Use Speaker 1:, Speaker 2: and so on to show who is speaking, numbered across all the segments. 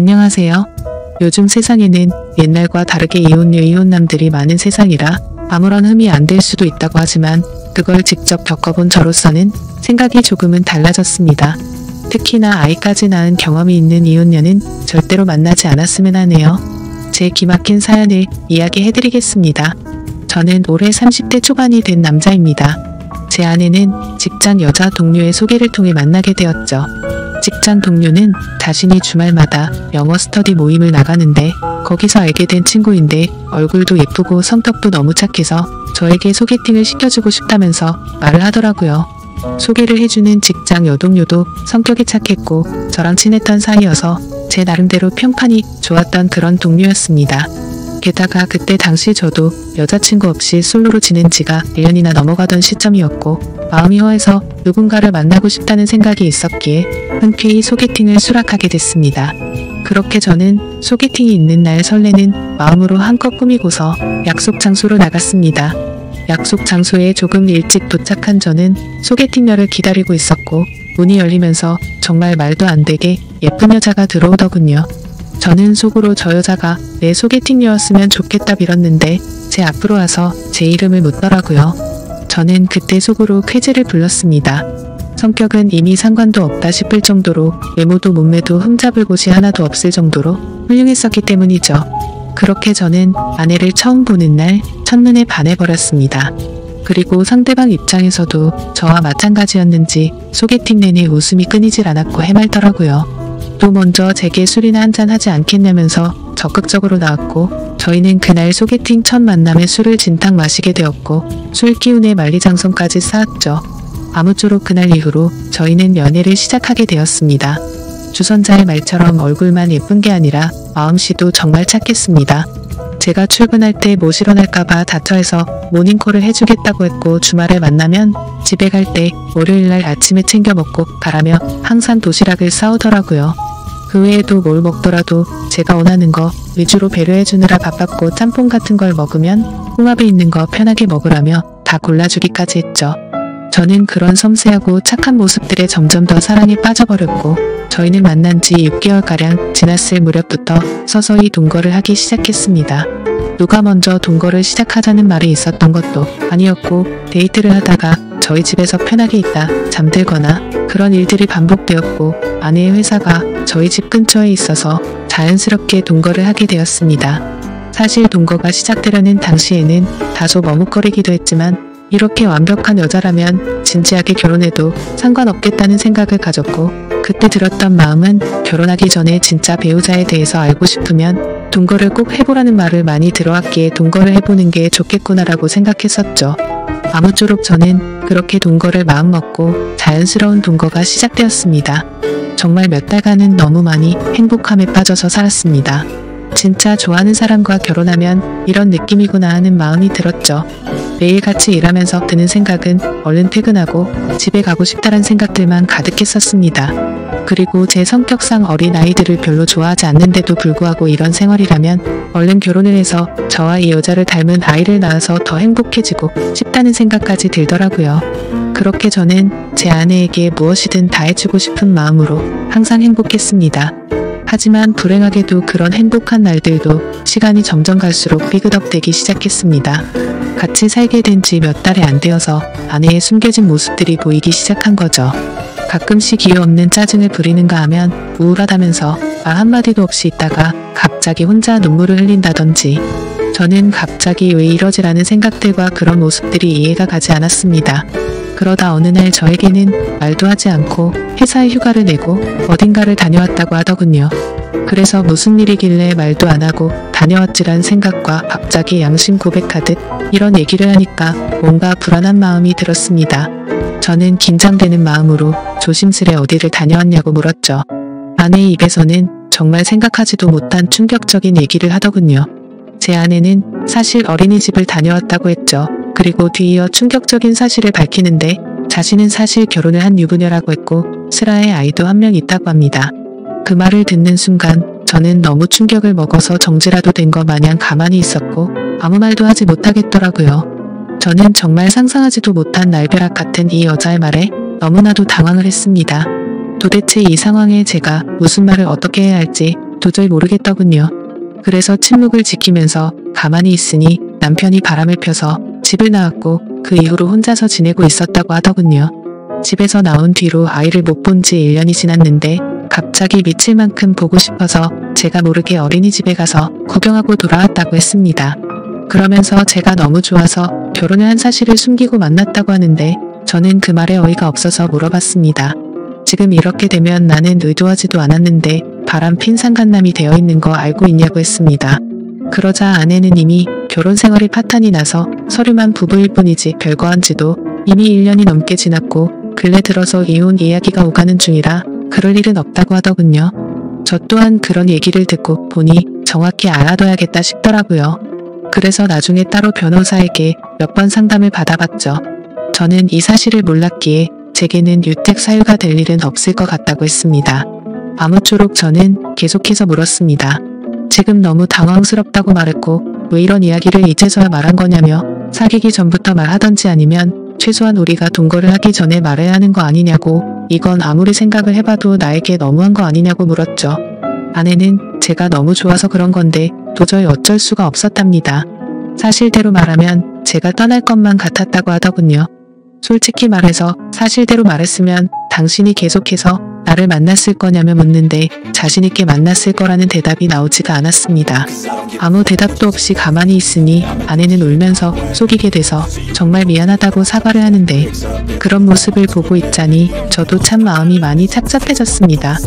Speaker 1: 안녕하세요. 요즘 세상에는 옛날과 다르게 이혼녀 이혼남들이 많은 세상이라 아무런 흠이 안 될 수도 있다고 하지만 그걸 직접 겪어본 저로서는 생각이 조금은 달라졌습니다. 특히나 아이까지 낳은 경험이 있는 이혼녀는 절대로 만나지 않았으면 하네요. 제 기막힌 사연을 이야기해드리겠습니다. 저는 올해 30대 초반이 된 남자입니다. 제 아내는 직장 여자 동료의 소개를 통해 만나게 되었죠. 직장 동료는 자신이 주말마다 영어 스터디 모임을 나가는데 거기서 알게 된 친구인데 얼굴도 예쁘고 성격도 너무 착해서 저에게 소개팅을 시켜주고 싶다면서 말을 하더라고요. 소개를 해주는 직장 여동료도 성격이 착했고 저랑 친했던 사이여서 제 나름대로 평판이 좋았던 그런 동료였습니다. 게다가 그때 당시 저도 여자친구 없이 솔로로 지낸 지가 1년이나 넘어가던 시점이었고 마음이 허해서 누군가를 만나고 싶다는 생각이 있었기에 흔쾌히 소개팅을 수락하게 됐습니다. 그렇게 저는 소개팅이 있는 날 설레는 마음으로 한껏 꾸미고서 약속 장소로 나갔습니다. 약속 장소에 조금 일찍 도착한 저는 소개팅녀를 기다리고 있었고 문이 열리면서 정말 말도 안 되게 예쁜 여자가 들어오더군요. 저는 속으로 저 여자가 내 소개팅녀였으면 좋겠다 빌었는데 제 앞으로 와서 제 이름을 묻더라고요. 저는 그때 속으로 쾌재를 불렀습니다. 성격은 이미 상관도 없다 싶을 정도로 외모도 몸매도 흠잡을 곳이 하나도 없을 정도로 훌륭했었기 때문이죠. 그렇게 저는 아내를 처음 보는 날 첫눈에 반해버렸습니다. 그리고 상대방 입장에서도 저와 마찬가지였는지 소개팅 내내 웃음이 끊이질 않았고 해맑더라고요. 또 먼저 제게 술이나 한잔 하지 않겠냐면서 적극적으로 나왔고 저희는 그날 소개팅 첫 만남에 술을 진탕 마시게 되었고 술 기운에 만리장성까지 쌓았죠. 아무쪼록 그날 이후로 저희는 연애를 시작하게 되었습니다. 주선자의 말처럼 얼굴만 예쁜 게 아니라 마음씨도 정말 착했습니다. 제가 출근할 때 모시러 날까봐 다처해서 모닝콜을 해주겠다고 했고 주말에 만나면 집에 갈 때 월요일날 아침에 챙겨 먹고 가라며 항상 도시락을 싸오더라고요. 그 외에도 뭘 먹더라도 제가 원하는 거 위주로 배려해주느라 바빴고 짬뽕 같은 걸 먹으면 홍합에 있는 거 편하게 먹으라며 다 골라주기까지 했죠. 저는 그런 섬세하고 착한 모습들에 점점 더 사랑에 빠져버렸고 저희는 만난 지 6개월가량 지났을 무렵부터 서서히 동거를 하기 시작했습니다. 누가 먼저 동거를 시작하자는 말이 있었던 것도 아니었고 데이트를 하다가 저희 집에서 편하게 있다 잠들거나 그런 일들이 반복되었고 아내의 회사가 저희 집 근처에 있어서 자연스럽게 동거를 하게 되었습니다. 사실 동거가 시작되려는 당시에는 다소 머뭇거리기도 했지만 이렇게 완벽한 여자라면 진지하게 결혼해도 상관없겠다는 생각을 가졌고 그때 들었던 마음은 결혼하기 전에 진짜 배우자에 대해서 알고 싶으면 동거를 꼭 해보라는 말을 많이 들어왔기에 동거를 해보는 게 좋겠구나라고 생각했었죠. 아무쪼록 저는 그렇게 동거를 마음먹고 자연스러운 동거가 시작되었습니다. 정말 몇 달간은 너무 많이 행복함에 빠져서 살았습니다. 진짜 좋아하는 사람과 결혼하면 이런 느낌이구나 하는 마음이 들었죠. 매일 같이 일하면서 드는 생각은 얼른 퇴근하고 집에 가고 싶다는 생각들만 가득했었습니다. 그리고 제 성격상 어린 아이들을 별로 좋아하지 않는데도 불구하고 이런 생활이라면 얼른 결혼을 해서 저와 이 여자를 닮은 아이를 낳아서 더 행복해지고 싶다는 생각까지 들더라고요. 그렇게 저는 제 아내에게 무엇이든 다 해주고 싶은 마음으로 항상 행복했습니다. 하지만 불행하게도 그런 행복한 날들도 시간이 점점 갈수록 삐그덕대기 시작했습니다. 같이 살게 된 지 몇 달이 안 되어서 아내의 숨겨진 모습들이 보이기 시작한 거죠. 가끔씩 이유 없는 짜증을 부리는가 하면 우울하다면서 말 한마디도 없이 있다가 갑자기 혼자 눈물을 흘린다던지 저는 갑자기 왜 이러지라는 생각들과 그런 모습들이 이해가 가지 않았습니다. 그러다 어느 날 저에게는 말도 하지 않고 회사에 휴가를 내고 어딘가를 다녀왔다고 하더군요. 그래서 무슨 일이길래 말도 안 하고 다녀왔지란 생각과 갑자기 양심 고백하듯 이런 얘기를 하니까 뭔가 불안한 마음이 들었습니다. 저는 긴장되는 마음으로 조심스레 어디를 다녀왔냐고 물었죠. 아내의 입에서는 정말 생각하지도 못한 충격적인 얘기를 하더군요. 제 아내는 사실 어린이집을 다녀왔다고 했죠. 그리고 뒤이어 충격적인 사실을 밝히는데 자신은 사실 결혼을 한 유부녀라고 했고 슬아의 아이도 한 명 있다고 합니다. 그 말을 듣는 순간 저는 너무 충격을 먹어서 정지라도 된 것 마냥 가만히 있었고 아무 말도 하지 못하겠더라고요. 저는 정말 상상하지도 못한 날벼락 같은 이 여자의 말에 너무나도 당황을 했습니다. 도대체 이 상황에 제가 무슨 말을 어떻게 해야 할지 도저히 모르겠더군요. 그래서 침묵을 지키면서 가만히 있으니 남편이 바람을 펴서 집을 나왔고 그 이후로 혼자서 지내고 있었다고 하더군요. 집에서 나온 뒤로 아이를 못 본 지 1년이 지났는데 갑자기 미칠 만큼 보고 싶어서 제가 모르게 어린이집에 가서 구경하고 돌아왔다고 했습니다. 그러면서 제가 너무 좋아서 결혼을 한 사실을 숨기고 만났다고 하는데 저는 그 말에 어이가 없어서 물어봤습니다. 지금 이렇게 되면 나는 의도하지도 않았는데 바람핀 상간남이 되어 있는 거 알고 있냐고 했습니다. 그러자 아내는 이미 결혼 생활이 파탄이 나서 서류만 부부일 뿐이지 별거 한지도 이미 1년이 넘게 지났고 근래 들어서 이혼 이야기가 오가는 중이라 그럴 일은 없다고 하더군요. 저 또한 그런 얘기를 듣고 보니 정확히 알아둬야겠다 싶더라고요. 그래서 나중에 따로 변호사에게 몇 번 상담을 받아봤죠. 저는 이 사실을 몰랐기에 제게는 유택 사유가 될 일은 없을 것 같다고 했습니다. 아무쪼록 저는 계속해서 물었습니다. 지금 너무 당황스럽다고 말했고 왜 이런 이야기를 이제서야 말한 거냐며 사귀기 전부터 말하던지 아니면 최소한 우리가 동거를 하기 전에 말해야 하는 거 아니냐고 이건 아무리 생각을 해봐도 나에게 너무한 거 아니냐고 물었죠. 아내는 제가 너무 좋아서 그런 건데 도저히 어쩔 수가 없었답니다. 사실대로 말하면 제가 떠날 것만 같았다고 하더군요. 솔직히 말해서 사실대로 말했으면 당신이 계속해서 나를 만났을 거냐며 묻는데 자신있게 만났을 거라는 대답이 나오지가 않았습니다. 아무 대답도 없이 가만히 있으니 아내는 울면서 속이게 돼서 정말 미안하다고 사과를 하는데 그런 모습을 보고 있자니 저도 참 마음이 많이 착잡해졌습니다.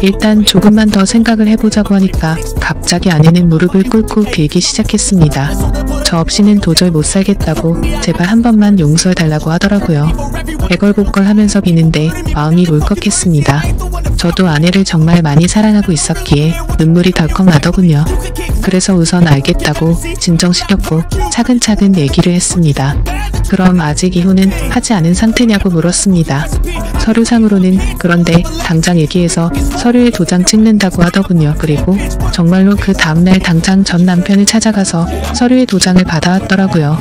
Speaker 1: 일단 조금만 더 생각을 해보자고 하니까 갑자기 아내는 무릎을 꿇고 빌기 시작했습니다. 저 없이는 도저히 못 살겠다고 제발 한 번만 용서해달라고 하더라고요. 애걸복걸 하면서 비는데 마음이 울컥했습니다. 저도 아내를 정말 많이 사랑하고 있었기에 눈물이 덜컥 나더군요. 그래서 우선 알겠다고 진정시켰고 차근차근 얘기를 했습니다. 그럼 아직 이혼은 하지 않은 상태냐고 물었습니다. 서류상으로는 그런데 당장 얘기해서 서류에 도장 찍는다고 하더군요. 그리고 정말로 그 다음날 당장 전 남편을 찾아가서 서류에 도장을 받아왔더라고요.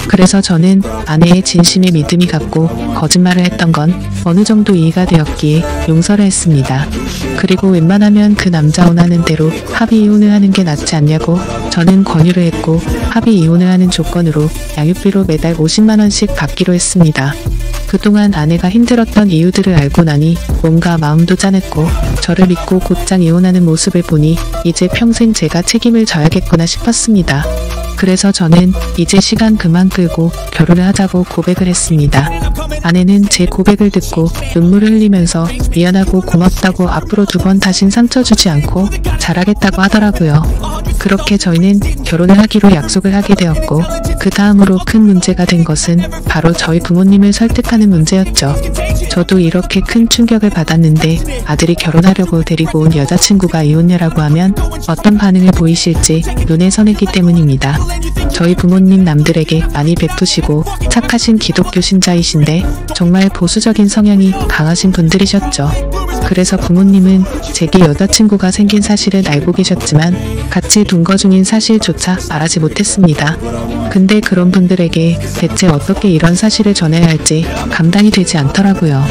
Speaker 1: 그래서 저는 아내의 진심에 믿음이 갔고 거짓말을 했던 건 어느 정도 이해가 되었기에 용서를 했습니다. 그리고 웬만하면 그 남자 원하는 대로 합의 이혼을 하는 게 낫지 않냐고 저는 권유를 했고 합의 이혼을 하는 조건으로 양육비로 매달 50만원씩 받기로 했습니다. 그동안 아내가 힘들었던 이유들을 알고 나니 뭔가 마음도 짠했고 저를 믿고 곧장 이혼하는 모습을 보니 이제 평생 제가 책임을 져야겠구나 싶었습니다. 그래서 저는 이제 시간 그만 끌고 결혼을 하자고 고백을 했습니다. 아내는 제 고백을 듣고 눈물을 흘리면서 미안하고 고맙다고 앞으로 2번 다신 상처 주지 않고 잘하겠다고 하더라고요. 그렇게 저희는 결혼을 하기로 약속을 하게 되었고 그 다음으로 큰 문제가 된 것은 바로 저희 부모님을 설득하는 문제였죠. 저도 이렇게 큰 충격을 받았는데 아들이 결혼하려고 데리고 온 여자친구가 이혼녀라고 하면 어떤 반응을 보이실지 눈에 선했기 때문입니다. 저희 부모님 남들에게 많이 베푸시고 착하신 기독교 신자이신데 정말 보수적인 성향이 강하신 분들이셨죠. 그래서 부모님은 제게 여자친구가 생긴 사실은 알고 계셨지만 같이 동거 중인 사실조차 말하지 못했습니다. 근데 그런 분들에게 대체 어떻게 이런 사실을 전해야 할지 감당이 되지 않더라고요.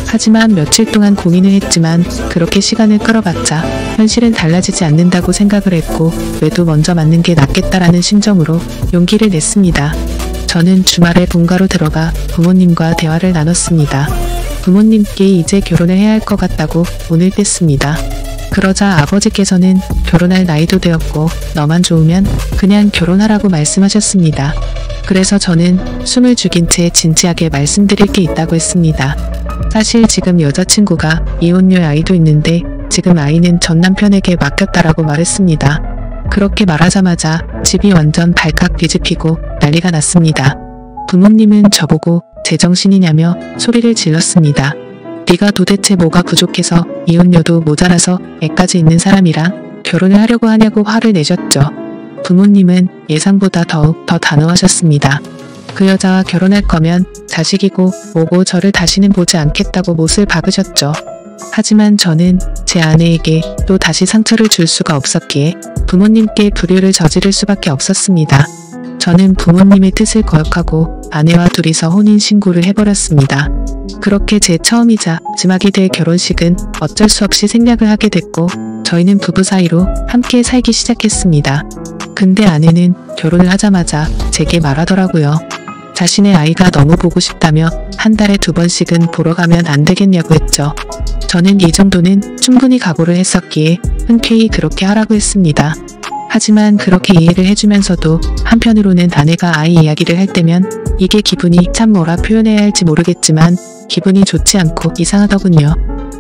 Speaker 1: 하지만 며칠 동안 고민을 했지만 그렇게 시간을 끌어봤자 현실은 달라지지 않는다고 생각을 했고 외도 먼저 맞는 게 낫겠다라는 심정으로 용기를 냈습니다. 저는 주말에 본가로 들어가 부모님과 대화를 나눴습니다. 부모님께 이제 결혼을 해야 할 것 같다고 문을 뗐습니다. 그러자 아버지께서는 결혼할 나이도 되었고 너만 좋으면 그냥 결혼하라고 말씀하셨습니다. 그래서 저는 숨을 죽인 채 진지하게 말씀드릴 게 있다고 했습니다. 사실 지금 여자친구가 이혼녀 아이도 있는데 지금 아이는 전 남편에게 맡겼다라고 말했습니다. 그렇게 말하자마자 집이 완전 발칵 뒤집히고 난리가 났습니다. 부모님은 저보고 제정신이냐며 소리를 질렀습니다. 네가 도대체 뭐가 부족해서 이혼녀도 모자라서 애까지 있는 사람이랑 결혼을 하려고 하냐고 화를 내셨죠. 부모님은 예상보다 더욱 더 단호하셨습니다. 그 여자와 결혼할 거면 자식이고 뭐고 저를 다시는 보지 않겠다고 못을 박으셨죠. 하지만 저는 제 아내에게 또 다시 상처를 줄 수가 없었기에 부모님께 불효를 저지를 수밖에 없었습니다. 저는 부모님의 뜻을 거역하고 아내와 둘이서 혼인신고를 해버렸습니다. 그렇게 제 처음이자 마지막이 될 결혼식은 어쩔 수 없이 생략을 하게 됐고 저희는 부부 사이로 함께 살기 시작했습니다. 근데 아내는 결혼을 하자마자 제게 말하더라고요. 자신의 아이가 너무 보고 싶다며 한 달에 2번씩은 보러 가면 안 되겠냐고 했죠. 저는 이 정도는 충분히 각오를 했었기에 흔쾌히 그렇게 하라고 했습니다. 하지만 그렇게 이해를 해주면서도 한편으로는 아내가 아이 이야기를 할 때면 이게 기분이 참 뭐라 표현해야 할지 모르겠지만 기분이 좋지 않고 이상하더군요.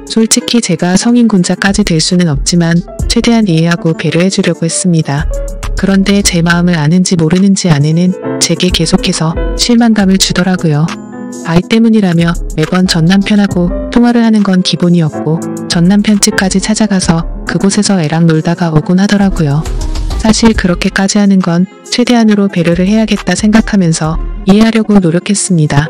Speaker 1: 솔직히 제가 성인군자까지 될 수는 없지만 최대한 이해하고 배려해 주려고 했습니다. 그런데 제 마음을 아는지 모르는지 아내는 제게 계속해서 실망감을 주더라고요. 아이 때문이라며 매번 전남편하고 통화를 하는 건 기본이었고 전남편 집까지 찾아가서 그곳에서 애랑 놀다가 오곤 하더라고요. 사실 그렇게까지 하는 건 최대한으로 배려를 해야겠다 생각하면서 이해하려고 노력했습니다.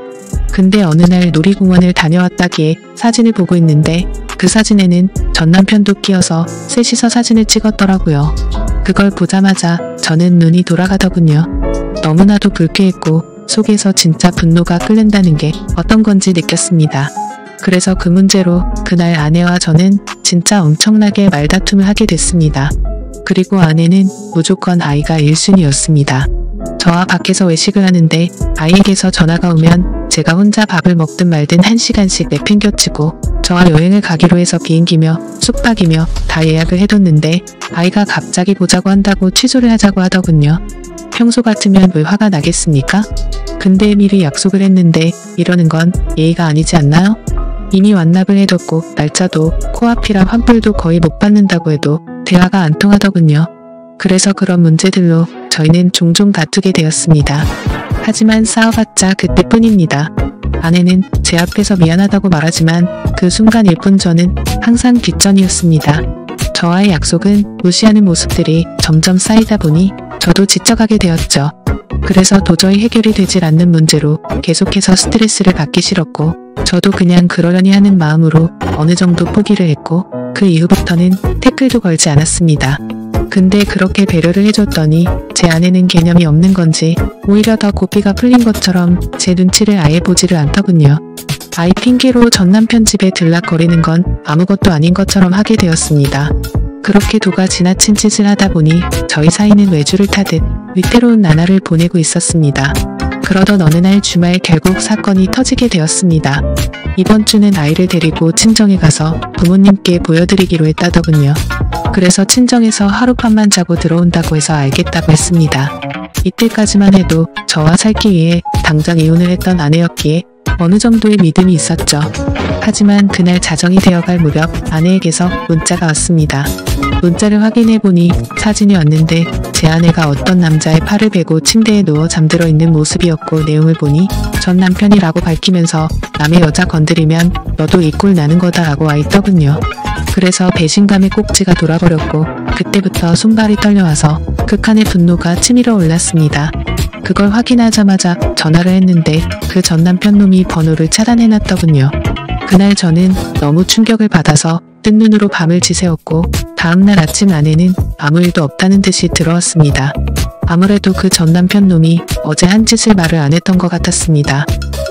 Speaker 1: 근데 어느 날 놀이공원을 다녀왔다기에 사진을 보고 있는데 그 사진에는 전남편도 끼어서 셋이서 사진을 찍었더라고요. 그걸 보자마자 저는 눈이 돌아가더군요. 너무나도 불쾌했고 속에서 진짜 분노가 끓는다는 게 어떤 건지 느꼈습니다. 그래서 그 문제로 그날 아내와 저는 진짜 엄청나게 말다툼을 하게 됐습니다. 그리고 아내는 무조건 아이가 1순위였습니다. 저와 밖에서 외식을 하는데 아이에게서 전화가 오면 제가 혼자 밥을 먹든 말든 1시간씩 내팽겨치고 저와 여행을 가기로 해서 비행기며 숙박이며 다 예약을 해뒀는데 아이가 갑자기 보자고 한다고 취소를 하자고 하더군요. 평소 같으면 왜 화가 나겠습니까? 근데 미리 약속을 했는데 이러는 건 예의가 아니지 않나요? 이미 완납을 해뒀고 날짜도 코앞이라 환불도 거의 못 받는다고 해도 대화가 안 통하더군요. 그래서 그런 문제들로 저희는 종종 다투게 되었습니다. 하지만 싸워봤자 그때뿐입니다. 아내는 제 앞에서 미안하다고 말하지만 그 순간일 뿐 저는 항상 뒷전이었습니다. 저와의 약속은 무시하는 모습들이 점점 쌓이다 보니 저도 지쳐가게 되었죠. 그래서 도저히 해결이 되질 않는 문제로 계속해서 스트레스를 받기 싫었고 저도 그냥 그러려니 하는 마음으로 어느 정도 포기를 했고 그 이후부터는 태클도 걸지 않았습니다. 근데 그렇게 배려를 해줬더니 제 아내는 개념이 없는 건지 오히려 더 고삐가 풀린 것처럼 제 눈치를 아예 보지를 않더군요. 아이 핑계로 전남편 집에 들락거리는 건 아무것도 아닌 것처럼 하게 되었습니다. 그렇게 도가 지나친 짓을 하다 보니 저희 사이는 외주를 타듯 위태로운 나날을 보내고 있었습니다. 그러던 어느 날 주말 결국 사건이 터지게 되었습니다. 이번 주는 아이를 데리고 친정에 가서 부모님께 보여드리기로 했다더군요. 그래서 친정에서 하룻밤만 자고 들어온다고 해서 알겠다고 했습니다. 이때까지만 해도 저와 살기 위해 당장 이혼을 했던 아내였기에 어느 정도의 믿음이 있었죠. 하지만 그날 자정이 되어갈 무렵 아내에게서 문자가 왔습니다. 문자를 확인해보니 사진이 왔는데 제 아내가 어떤 남자의 팔을 베고 침대에 누워 잠들어 있는 모습이었고 내용을 보니 전 남편이라고 밝히면서 남의 여자 건드리면 너도 이 꼴 나는 거다 라고 와있더군요. 그래서 배신감의 꼭지가 돌아버렸고 그때부터 손발이 떨려와서 극한의 분노가 치밀어 올랐습니다. 그걸 확인하자마자 전화를 했는데 그 전 남편 놈이 번호를 차단해놨더군요. 그날 저는 너무 충격을 받아서 뜬 눈으로 밤을 지새웠고 다음날 아침 아내는 아무 일도 없다는 듯이 들어왔습니다. 아무래도 그 전 남편 놈이 어제 한 짓을 말을 안 했던 것 같았습니다.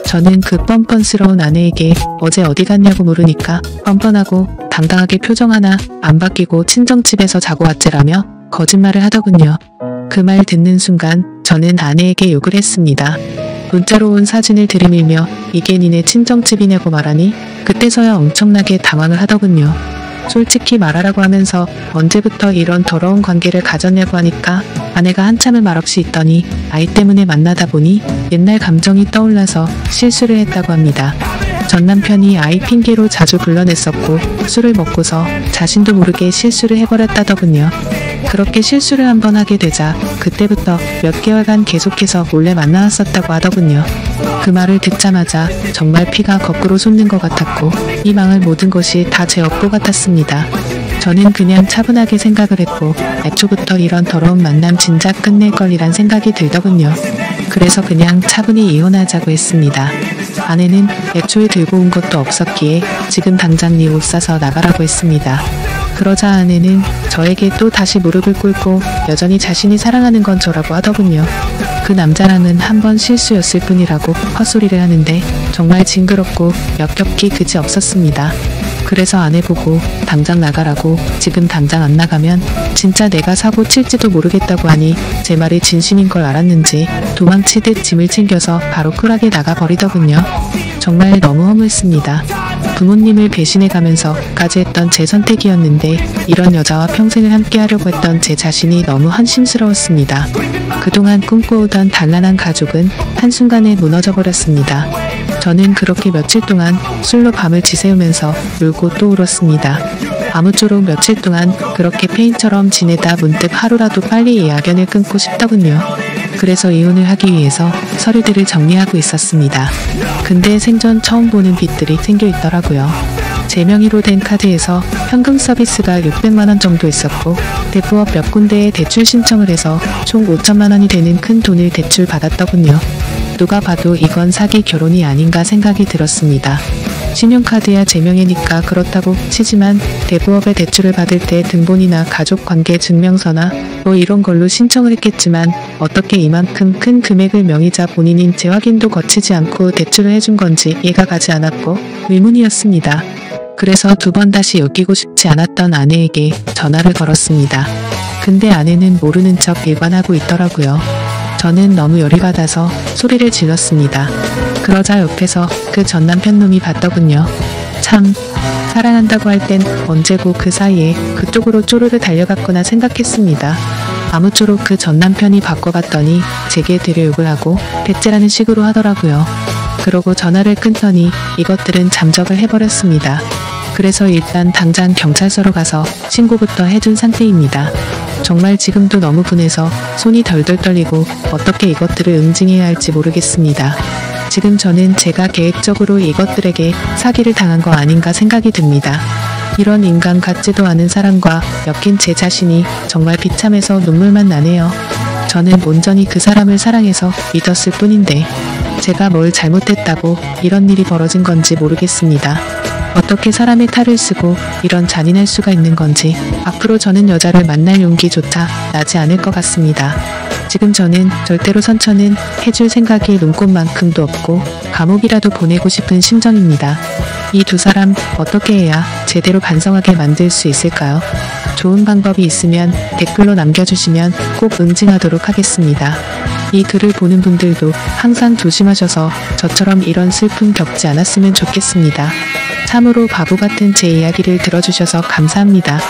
Speaker 1: 저는 그 뻔뻔스러운 아내에게 어제 어디 갔냐고 물으니까 뻔뻔하고 당당하게 표정 하나 안 바뀌고 친정집에서 자고 왔지라며 거짓말을 하더군요. 그 말 듣는 순간 저는 아내에게 욕을 했습니다. 문자로 온 사진을 들이밀며 이게 니네 친정집이냐고 말하니 그때서야 엄청나게 당황을 하더군요. 솔직히 말하라고 하면서 언제부터 이런 더러운 관계를 가졌냐고 하니까 아내가 한참을 말없이 있더니 아이 때문에 만나다 보니 옛날 감정이 떠올라서 실수를 했다고 합니다. 전 남편이 아이 핑계로 자주 불러냈었고 술을 먹고서 자신도 모르게 실수를 해버렸다더군요. 그렇게 실수를 한번 하게 되자 그때부터 몇 개월간 계속해서 몰래 만나왔었다고 하더군요. 그 말을 듣자마자 정말 피가 거꾸로 솟는 것 같았고 이 망할 모든 것이 다 제 업보 같았습니다. 저는 그냥 차분하게 생각을 했고 애초부터 이런 더러운 만남 진작 끝낼 걸이란 생각이 들더군요. 그래서 그냥 차분히 이혼하자고 했습니다. 아내는 애초에 들고 온 것도 없었기에 지금 당장 네 옷 사서 나가라고 했습니다. 그러자 아내는 저에게 또 다시 무릎을 꿇고 여전히 자신이 사랑하는 건 저라고 하더군요. 그 남자랑은 한 번 실수였을 뿐이라고 헛소리를 하는데 정말 징그럽고 역겹기 그지 없었습니다. 그래서 아내보고 당장 나가라고, 지금 당장 안 나가면 진짜 내가 사고 칠지도 모르겠다고 하니 제 말이 진심인 걸 알았는지 도망치듯 짐을 챙겨서 바로 쿨하게 나가버리더군요. 정말 너무 허무했습니다. 부모님을 배신해가면서까지 했던 제 선택이었는데 이런 여자와 평생을 함께 하려고 했던 제 자신이 너무 한심스러웠습니다. 그동안 꿈꿔오던 단란한 가족은 한순간에 무너져버렸습니다. 저는 그렇게 며칠 동안 술로 밤을 지새우면서 울고 또 울었습니다. 아무쪼록 며칠 동안 그렇게 페인처럼 지내다 문득 하루라도 빨리 이 악연을 끊고 싶더군요. 그래서 이혼을 하기 위해서 서류들을 정리하고 있었습니다. 근데 생전 처음 보는 빚들이 생겨 있더라고요. 제 명의로 된 카드에서 현금 서비스가 600만원 정도 있었고 대부업 몇 군데에 대출 신청을 해서 총 5천만원이 되는 큰 돈을 대출 받았더군요. 누가 봐도 이건 사기 결혼이 아닌가 생각이 들었습니다. 신용카드야 제 명의니까 그렇다고 치지만 대부업에 대출을 받을 때 등본이나 가족관계 증명서나 뭐 이런 걸로 신청을 했겠지만 어떻게 이만큼 큰 금액을 명의자 본인인 제 확인도 거치지 않고 대출을 해준 건지 이해가 가지 않았고 의문이었습니다. 그래서 두 번 다시 엮이고 싶지 않았던 아내에게 전화를 걸었습니다. 근데 아내는 모르는 척 일관하고 있더라고요. 저는 너무 열이 받아서 소리를 질렀습니다. 그러자 옆에서 그 전 남편 놈이 봤더군요. 참, 사랑한다고 할 땐 언제고 그 사이에 그쪽으로 쪼르르 달려갔구나 생각했습니다. 아무쪼록 그 전 남편이 바꿔봤더니 제게 되려 욕을 하고 배째라는 식으로 하더라고요. 그러고 전화를 끊더니 이것들은 잠적을 해버렸습니다. 그래서 일단 당장 경찰서로 가서 신고부터 해준 상태입니다. 정말 지금도 너무 분해서 손이 덜덜 떨리고 어떻게 이것들을 응징해야 할지 모르겠습니다. 지금 저는 제가 계획적으로 이것들에게 사기를 당한 거 아닌가 생각이 듭니다. 이런 인간 같지도 않은 사람과 엮인 제 자신이 정말 비참해서 눈물만 나네요. 저는 온전히 그 사람을 사랑해서 믿었을 뿐인데 제가 뭘 잘못했다고 이런 일이 벌어진 건지 모르겠습니다. 어떻게 사람의 탈을 쓰고 이런 잔인할 수가 있는 건지 앞으로 저는 여자를 만날 용기조차 나지 않을 것 같습니다. 지금 저는 절대로 선처는 해줄 생각이 눈꼽만큼도 없고 감옥이라도 보내고 싶은 심정입니다. 이 두 사람 어떻게 해야 제대로 반성하게 만들 수 있을까요? 좋은 방법이 있으면 댓글로 남겨주시면 꼭 응징하도록 하겠습니다. 이 글을 보는 분들도 항상 조심하셔서 저처럼 이런 슬픔 겪지 않았으면 좋겠습니다. 참으로 바보 같은 제 이야기를 들어주셔서 감사합니다.